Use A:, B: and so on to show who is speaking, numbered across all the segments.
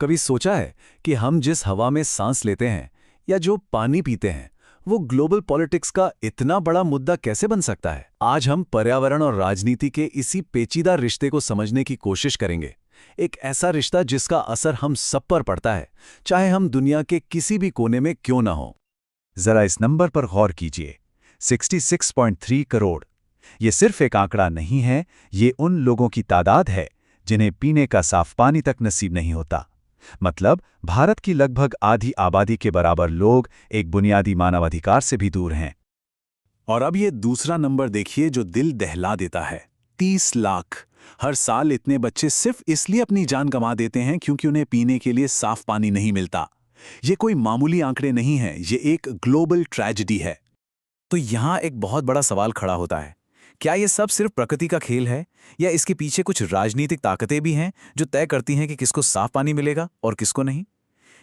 A: कभी सोचा है कि हम जिस हवा में सांस लेते हैं या जो पानी पीते हैं, वो ग्लोबल पॉलिटिक्स का इतना बड़ा मुद्दा कैसे बन सकता है? आज हम पर्यावरण और राजनीति के इसी पेचीदा रिश्ते को समझने की कोशिश करेंगे। एक ऐसा रिश्ता जिसका असर हम सब पर पड़ता है, चाहे हम दुनिया के किसी भी कोने में क्यों ना हो।
B: जरा इस नंबर पर गौर कीजिए, 66.3 करोड़। ये सिर्फ एक आंकड़ा नहीं है, ये उन लोगों की तादाद है जिन्हें पीने का साफ पानी तक नसीब नहीं होता। मतलब भारत की लगभग आधी आबादी के बराबर लोग एक बुनियादी मानवाधिकार से भी दूर हैं।
A: और अब ये दूसरा नंबर देखिए जो दिल दहला देता है, 30 लाख। हर साल इतने बच्चे सिर्फ इसलिए अपनी जान गंवा देते हैं क्योंकि उन्हें पीने के लिए साफ पानी नहीं मिलता। ये कोई मामूली आंकड़े नहीं हैं, ये एक ग्लोबल ट्रेजेडी है। तो यहाँ एक बहुत बड़ा सवाल खड़ा होता है, क्या ये सब सिर्फ प्रकृति का खेल है या इसके पीछे कुछ राजनीतिक ताकतें भी हैं जो तय करती हैं कि किसको साफ पानी मिलेगा और किसको नहीं?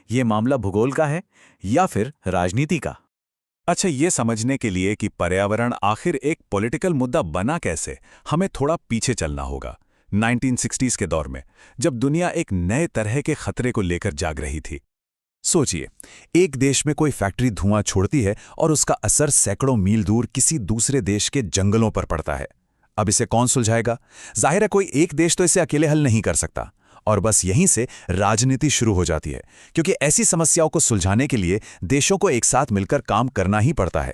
A: ये मामला भूगोल का है या फिर राजनीति का? अच्छा, ये समझने के लिए कि पर्यावरण आखिर एक पॉलिटिकल मुद्दा बना कैसे, हमें थोड़ा पीछे चलना होगा। 1960s के दौर में, जब दुनिया एक नए तरह के खतरे को लेकर जाग रही थी। सोचिए, एक देश में कोई फैक्ट्री धुआं छोड़ती है और उसका असर सैकड़ों मील दूर किसी दूसरे देश के जंगलों पर पड़ता है। अब इसे कौन सुलझाएगा? जाहिर है कोई एक देश तो इसे अकेले हल नहीं कर सकता। और बस यहीं से राजनीति शुरू हो जाती है, क्योंकि ऐसी समस्याओं को सुलझाने के लिए देशों को एक साथ मिलकर काम करना ही पड़ता है।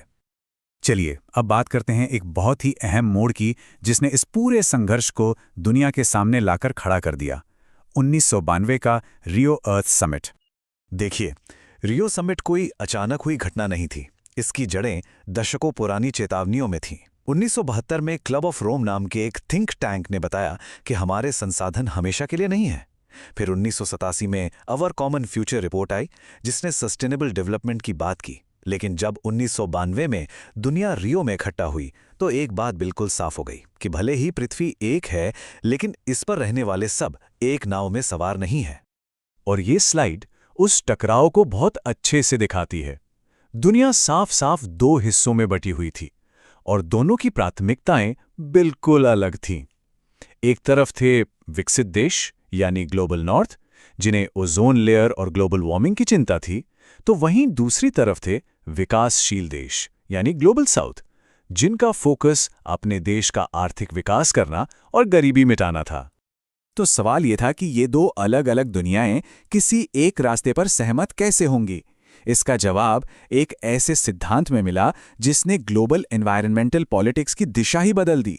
A: चलिए अब बात करते हैं एक बहुत ही अहम मोड़ की, जिसने इस पूरे संघर्ष को दुनिया के सामने लाकर खड़ा कर दिया। 1992 का रियो अर्थ समिट। देखिए, रियो समिट कोई अचानक हुई घटना नहीं थी। इसकी जड़ें दशकों पुरानी चेतावनियों में थीं। 1972 में क्लब ऑफ रोम नाम के एक थिंक टैंक ने बताया कि हमारे संसाधन हमेशा के लिए नहीं है। फिर 1987 में अवर कॉमन फ्यूचर रिपोर्ट आई, जिसने सस्टेनेबल डेवलपमेंट की बात की। लेकिन जब 1992 में दुनिया रियो में इकट्ठा हुई, तो एक बात बिल्कुल साफ हो गई कि भले ही पृथ्वी एक है, लेकिन इस पर रहने वाले सब एक नाव में सवार नहीं है। और ये स्लाइड उस टकराव को बहुत अच्छे से दिखाती है। दुनिया साफ साफ दो हिस्सों में बटी हुई थी और दोनों की प्राथमिकताएं बिल्कुल अलग थीं। एक तरफ थे विकसित देश यानी ग्लोबल नॉर्थ, जिन्हें ओजोन लेयर और ग्लोबल वार्मिंग की चिंता थी, तो वहीं दूसरी तरफ थे विकासशील देश यानी ग्लोबल साउथ, जिनका फोकस अपने देश का आर्थिक विकास करना और गरीबी मिटाना था। तो सवाल यह था कि ये दो अलग अलग दुनियाएं किसी एक रास्ते पर सहमत कैसे होंगी? इसका जवाब एक ऐसे सिद्धांत में मिला जिसने ग्लोबल एनवायरनमेंटल पॉलिटिक्स की दिशा ही बदल दी।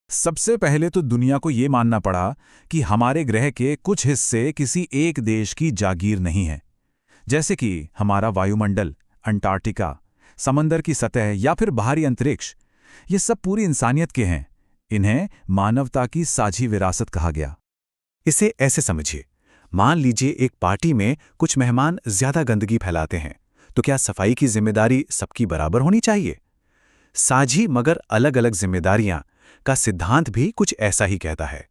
A: सबसे पहले तो दुनिया को ये मानना पड़ा कि हमारे ग्रह के कुछ हिस्से किसी एक देश की जागीर नहीं है, जैसे कि हमारा वायुमंडल, अंटार्कटिका, समंदर की सतह या फिर बाहरी अंतरिक्ष। ये सब पूरी इंसानियत के हैं। इन्हें मानवता की साझी विरासत कहा गया। इसे ऐसे समझिए, मान लीजिए एक पार्टी में कुछ मेहमान ज्यादा गंदगी फैलाते हैं, तो क्या सफाई की जिम्मेदारी सबकी बराबर होनी चाहिए? साझी मगर अलग अलग जिम्मेदारियां का सिद्धांत भी कुछ ऐसा ही कहता है।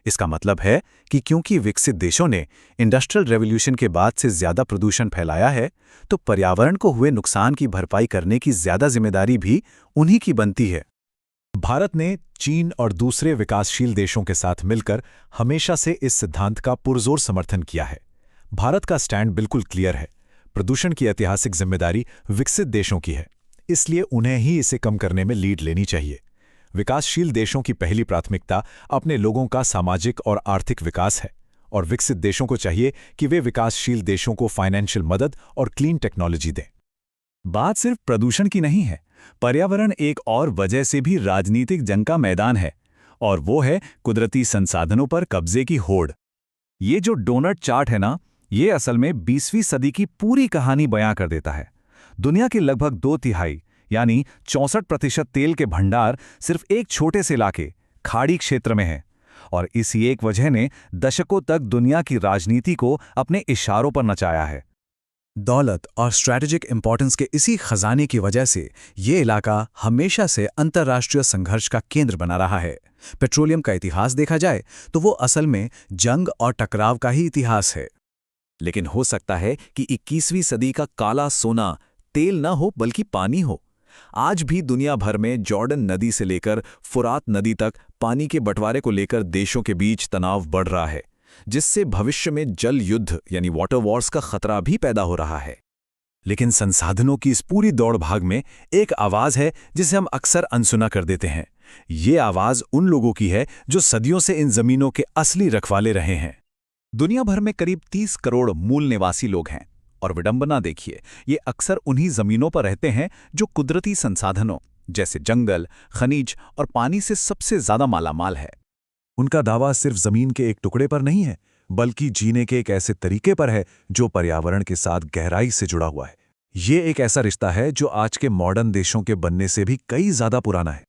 A: इसका मतलब है कि क्योंकि विकसित देशों ने इंडस्ट्रियल रेवोल्यूशन के बाद से ज्यादा प्रदूषण फैलाया है, तो पर्यावरण को हुए नुकसान की भरपाई करने की ज्यादा जिम्मेदारी भी उन्हीं की बनती है। भारत ने चीन और दूसरे विकासशील देशों के साथ मिलकर हमेशा से इस सिद्धांत का पुरजोर समर्थन किया है। भारत का स्टैंड बिल्कुल क्लियर है, प्रदूषण की ऐतिहासिक जिम्मेदारी विकसित देशों की है, इसलिए उन्हें ही इसे कम करने में लीड लेनी चाहिए। विकासशील देशों की पहली प्राथमिकता अपने लोगों का सामाजिक और आर्थिक विकास है, और विकसित देशों को चाहिए कि वे विकासशील देशों को फाइनेंशियल मदद और क्लीन टेक्नोलॉजी दें। बात सिर्फ प्रदूषण की नहीं है, पर्यावरण एक और वजह से भी राजनीतिक जंग का मैदान है, और वो है कुदरती संसाधनों पर कब्जे की होड़। ये जो डोनट चार्ट है ना, ये असल में 20वीं सदी की पूरी कहानी बयां कर देता है। दुनिया के लगभग 2/3 यानी 64% तेल के भंडार सिर्फ एक छोटे से इलाके, खाड़ी क्षेत्र में है, और इसी एक वजह ने दशकों तक दुनिया की राजनीति को अपने इशारों पर नचाया है। दौलत और स्ट्रैटेजिक इंपॉर्टेंस के इसी खजाने की वजह से ये इलाका हमेशा से अंतर्राष्ट्रीय संघर्ष का केंद्र बना रहा है। पेट्रोलियम का इतिहास देखा जाए तो वो असल में जंग और टकराव का ही इतिहास है। लेकिन हो सकता है कि 21वीं सदी का काला सोना तेल न हो बल्कि पानी हो। आज भी दुनिया भर में जॉर्डन नदी से लेकर फुरात नदी तक पानी के बंटवारे को लेकर देशों के बीच तनाव बढ़ रहा है।
C: जिससे भविष्य में जल युद्ध यानी वाटर वॉर्स का खतरा भी पैदा हो रहा है।
A: लेकिन संसाधनों की इस पूरी दौड़ भाग में एक आवाज है जिसे हम अक्सर अनसुना कर देते हैं। ये आवाज उन लोगों की है जो सदियों से इन जमीनों के असली रखवाले रहे हैं।
B: दुनिया भर में करीब 30 करोड़ मूल निवासी लोग हैं, और विडंबना देखिए, ये अक्सर उन्हीं जमीनों पर रहते हैं जो कुदरती संसाधनों जैसे जंगल, खनिज और पानी से सबसे ज्यादा मालामाल है।
A: उनका दावा सिर्फ जमीन के एक टुकड़े पर नहीं है, बल्कि जीने के एक ऐसे तरीके पर है जो पर्यावरण के साथ गहराई से जुड़ा हुआ है। ये एक ऐसा रिश्ता है जो आज के मॉडर्न देशों के बनने से भी कई ज्यादा पुराना है।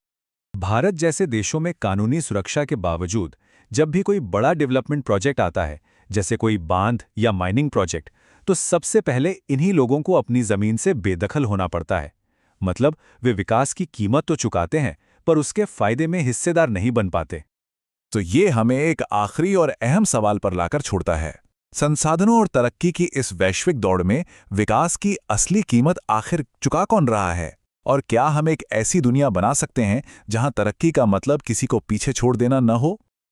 B: भारत जैसे देशों में कानूनी सुरक्षा के बावजूद जब भी कोई बड़ा डेवलपमेंट प्रोजेक्ट आता है, जैसे कोई बांध या माइनिंग प्रोजेक्ट, तो सबसे पहले इन्हीं लोगों को अपनी जमीन से बेदखल होना पड़ता है। मतलब वे विकास की कीमत तो चुकाते हैं, पर उसके फायदे में हिस्सेदार नहीं बन पाते।
A: तो ये हमें एक आखिरी और अहम सवाल पर लाकर छोड़ता है। संसाधनों और तरक्की की इस वैश्विक दौड़ में विकास की असली कीमत आखिर चुका कौन रहा है? और क्या हम एक ऐसी दुनिया बना सकते हैं जहां तरक्की का मतलब किसी को पीछे छोड़ देना न हो?